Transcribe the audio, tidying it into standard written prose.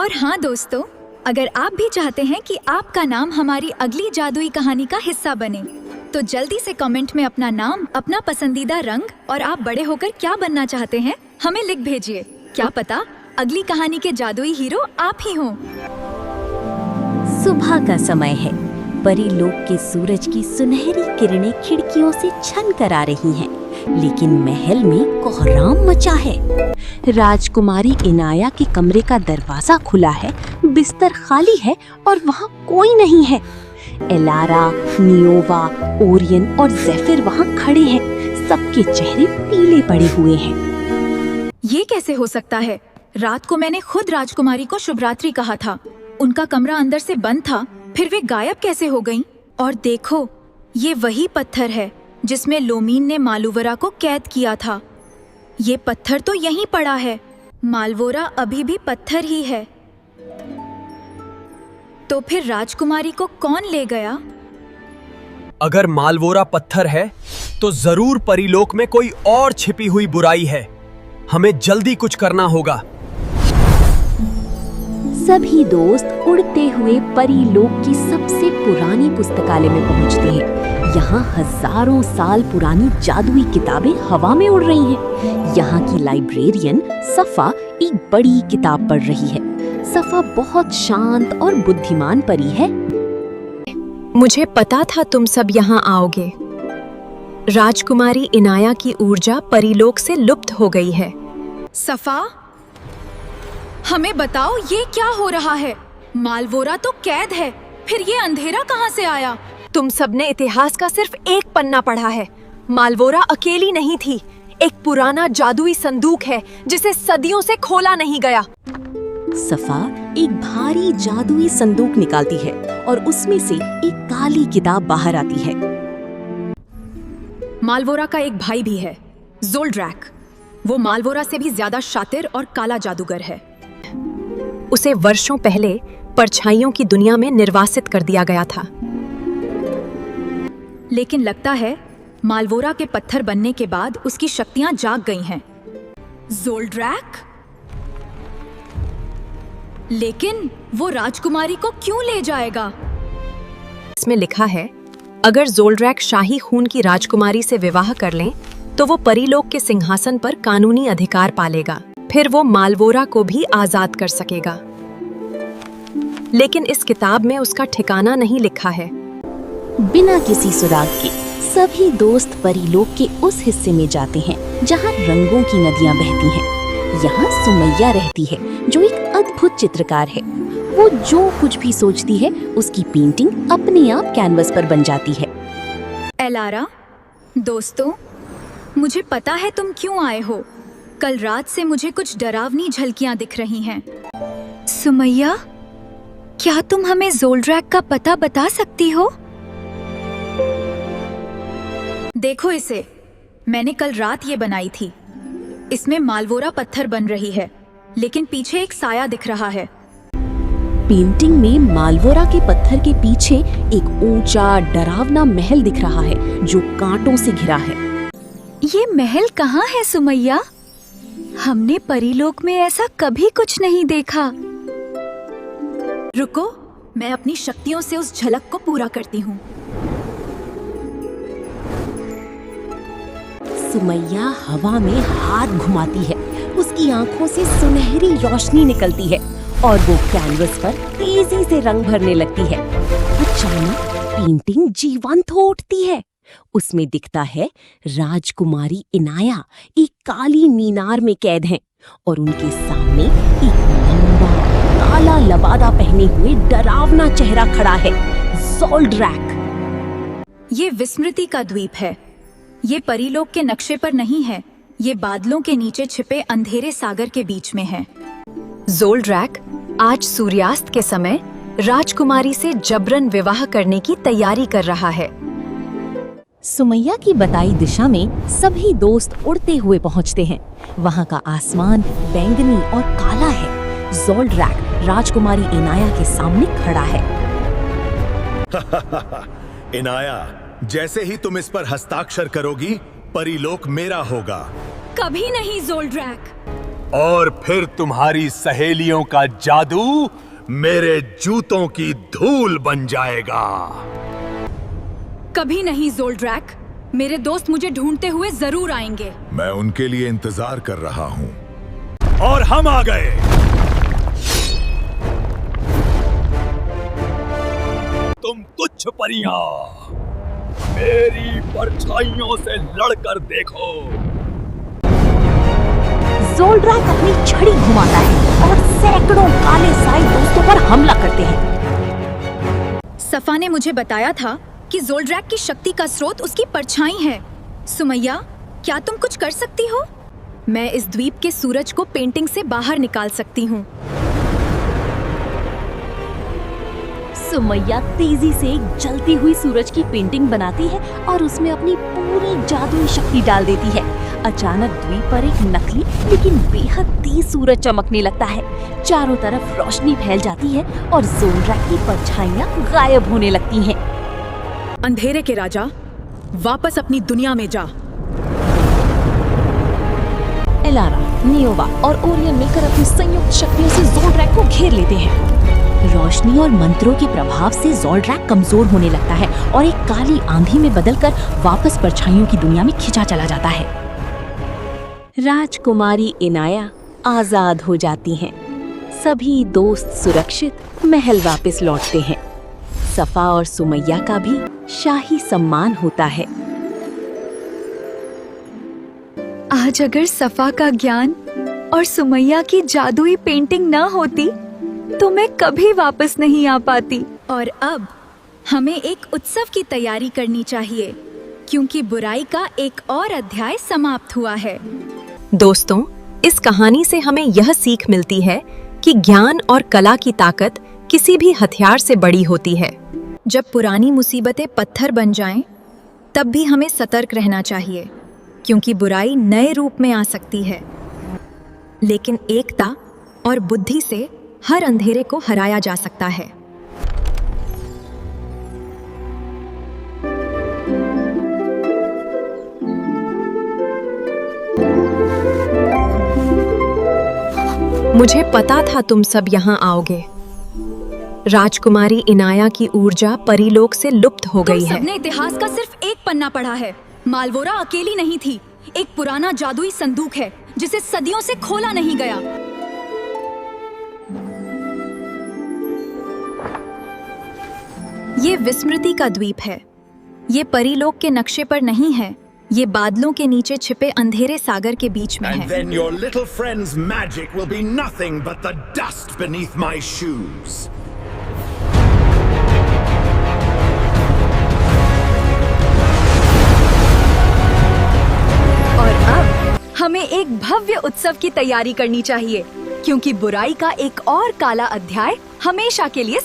और हाँ दोस्तों, अगर आप भी चाहते हैं कि आपका नाम हमारी अगली जादुई कहानी का हिस्सा बने, तो जल्दी से कमेंट में अपना नाम, अपना पसंदीदा रंग और आप बड़े होकर क्या बनना चाहते हैं हमें लिख भेजिए। क्या पता अगली कहानी के जादुई हीरो आप ही हों। सुबह का समय है। परीलोक के सूरज की सुनहरी किरणें खिड़कियों से छन कर आ रही हैं, लेकिन महल में कोहराम मचा है। राजकुमारी इनाया के कमरे का दरवाजा खुला है, बिस्तर खाली है और वहाँ कोई नहीं है। एलारा, नियोवा, ओरियन और ज़ेफिर वहाँ खड़े हैं। सबके चेहरे पीले पड़े हुए हैं। ये कैसे हो सकता है? रात को मैंने खुद राजकुमारी को शुभ रात्रि कहा था। उनका कमरा अंदर से बंद था, फिर वे गायब कैसे हो गईं? और देखो, ये वही पत्थर है जिसमें लोमीन ने मालवोरा को कैद किया था। ये पत्थर तो यहीं पड़ा है। मालवोरा अभी भी पत्थर ही है। तो फिर राजकुमारी को कौन ले गया? अगर मालवोरा पत्थर है तो जरूर परीलोक में कोई और छिपी हुई बुराई है। हमें जल्दी कुछ करना होगा। सभी दोस्त उड़ते हुए परीलोक की सबसे पुरानी पुस्तकालय में पहुंचते हैं। यहाँ हजारों साल पुरानी जादुई किताबें हवा में उड़ रही हैं। यहाँ की लाइब्रेरियन सफा एक बड़ी किताब पढ़ रही है। सफा बहुत शांत और बुद्धिमान परी है। मुझे पता था तुम सब यहाँ आओगे। राजकुमारी इनाया की ऊर्जा परीलोक से लुप्त हो गई है। सफा, हमें बताओ ये क्या हो रहा है? मालवोरा तो कैद है, फिर ये अंधेरा कहाँ से आया? तुम सबने इतिहास का सिर्फ एक पन्ना पढ़ा है। मालवोरा अकेली नहीं थी। एक पुराना जादुई संदूक है जिसे सदियों से खोला नहीं गया। सफा एक भारी जादुई संदूक निकालती है और उसमें से एक काली किताब बाहर आती है। मालवोरा का एक भाई भी है, ज़ोल्ड्रैक। वो मालवोरा से भी ज्यादा शातिर और काला जादूगर है। उसे वर्षों पहले परछाइयों की दुनिया में निर्वासित कर दिया गया था। लेकिन लगता है मालवोरा के पत्थर बनने के बाद उसकी शक्तियां जाग गई हैं। ज़ोल्ड्रैक? लेकिन वो राजकुमारी को क्यों ले जाएगा? इसमें लिखा है, अगर ज़ोल्ड्रैक शाही खून की राजकुमारी से विवाह कर लें, तो वो परीलोक के सिंहासन पर कानूनी अधिकार पालेगा। फिर वो मालवोरा को भी आजाद कर सकेगा। लेकिन इस किताब में उसका ठिकाना नहीं लिखा है। बिना किसी सुराग के सभी दोस्त परीलोक के उस हिस्से में जाते हैं जहाँ रंगों की नदियाँ बहती हैं। यहाँ सुमैया रहती है, जो एक अद्भुत चित्रकार है। वो जो कुछ भी सोचती है उसकी पेंटिंग अपने आप कैनवस पर बन जाती है। एलारा, दोस्तों, मुझे पता है तुम क्यों आए हो। कल रात से मुझे कुछ डरावनी झलकियां दिख रही हैं। सुमैया, क्या तुम हमें ज़ोल्ड्रैक का पता बता सकती हो? देखो इसे, मैंने कल रात ये बनाई थी। इसमें मालवोरा पत्थर बन रही है, लेकिन पीछे एक साया दिख रहा है। पेंटिंग में मालवोरा के पत्थर के पीछे एक ऊंचा डरावना महल दिख रहा है जो कांटों से घिरा है। ये महल कहाँ है सुमैया? हमने परीलोक में ऐसा कभी कुछ नहीं देखा। रुको, मैं अपनी शक्तियों से उस झलक को पूरा करती हूँ। सुमैया हवा में हाथ घुमाती है। उसकी आंखों से सुनहरी रोशनी निकलती है और वो कैनवस पर तेजी से रंग भरने लगती है। अचानक पेंटिंग जीवंत हो उठती है। उसमें दिखता है राजकुमारी इनाया एक काली मीनार में कैद हैं और उनके सामने एक लंबा काला लबादा पहने हुए डरावना चेहरा खड़ा है, ज़ोल्ड्रैक। ये विस्मृति का द्वीप है। ये परीलोक के नक्शे पर नहीं है। ये बादलों के नीचे छिपे अंधेरे सागर के बीच में है। ज़ोल्ड्रैक आज सूर्यास्त के समय राजकुमारी से जबरन विवाह करने की तैयारी कर रहा है। सुमैया की बताई दिशा में सभी दोस्त उड़ते हुए पहुंचते हैं। वहां का आसमान बैंगनी और काला है। ज़ोल्ड्रैक राजकुमारी इनाया के सामने खड़ा है। इनाया, जैसे ही तुम इस पर हस्ताक्षर करोगी, परीलोक मेरा होगा। कभी नहीं ज़ोल्ड्रैक। और फिर तुम्हारी सहेलियों का जादू मेरे जूतों की धूल बन जाएगा। कभी नहीं ज़ोल्ड्रैक, मेरे दोस्त मुझे ढूंढते हुए जरूर आएंगे। मैं उनके लिए इंतजार कर रहा हूँ। और हम आ गए। तुम तुच्छ परियां, मेरी परछाइयों से लड़कर देखो। ज़ोल्ड्रैक अपनी छड़ी घुमाता है और सैकड़ों काले साई दोस्तों पर हमला करते हैं। सफा ने मुझे बताया था कि ज़ोल्ड्रैक की शक्ति का स्रोत उसकी परछाई है। सुमैया, क्या तुम कुछ कर सकती हो? मैं इस द्वीप के सूरज को पेंटिंग से बाहर निकाल सकती हूँ। सुमैया तेजी से एक जलती हुई सूरज की पेंटिंग बनाती है और उसमें अपनी पूरी जादुई शक्ति डाल देती है। अचानक द्वीप पर एक नकली लेकिन बेहद तेज सूरज चमकने लगता है। चारों तरफ रोशनी फैल जाती है और ज़ोल्ड्रैक की परछाइयां गायब होने लगती हैं। अंधेरे के राजा, वापस अपनी दुनिया में जा। एलारा, नियोवा और ओरियन मिलकर अपनी संयुक्त शक्तियों से ज़ोल्ड्रैक को घेर लेते हैं। रोशनी और मंत्रों के प्रभाव से ज़ोल्ड्रैक कमजोर होने लगता है और एक काली आंधी में बदलकर वापस परछाइयों की दुनिया में खिंचा चला जाता है। राजकुमारी इनाया आजाद हो जाती हैं। सभी दोस्त सुरक्षित महल वापस लौटते हैं। सफा और सुमैया का भी शाही सम्मान होता है। आज अगर सफा का ज्ञान और सुमैया की जादुई पेंटिंग न होती तो मैं कभी वापस नहीं आ पाती। और अब हमें एक उत्सव की तैयारी करनी चाहिए, क्योंकि बुराई का एक और अध्याय समाप्त हुआ है। दोस्तों, इस कहानी से हमें यह सीख मिलती है कि ज्ञान और कला की ताकत किसी भी हथियार से बड़ी होती है। जब पुरानी मुसीबतें पत्थर बन जाएं, तब भी हमें सतर्क रहना चाहिए, क्योंकि बुराई नए रूप में आ सकती है। लेकिन एकता और बुद्धि से हर अंधेरे को हराया जा सकता है। मुझे पता था तुम सब यहाँ आओगे। राजकुमारी इनाया की ऊर्जा परीलोक से लुप्त हो गई है। सबने इतिहास का सिर्फ एक पन्ना पढ़ा है। मालवोरा अकेली नहीं थी। एक पुराना जादुई संदूक है जिसे सदियों से खोला नहीं गया। ये विस्मृति का द्वीप है। ये परीलोक के नक्शे पर नहीं है। ये बादलों के नीचे छिपे अंधेरे सागर के बीच में And है। then your little friend's magic will be nothing but the dust beneath my shoes. और अब हमें एक भव्य उत्सव की तैयारी करनी चाहिए, क्योंकि बुराई का एक और काला अध्याय हमेशा के लिए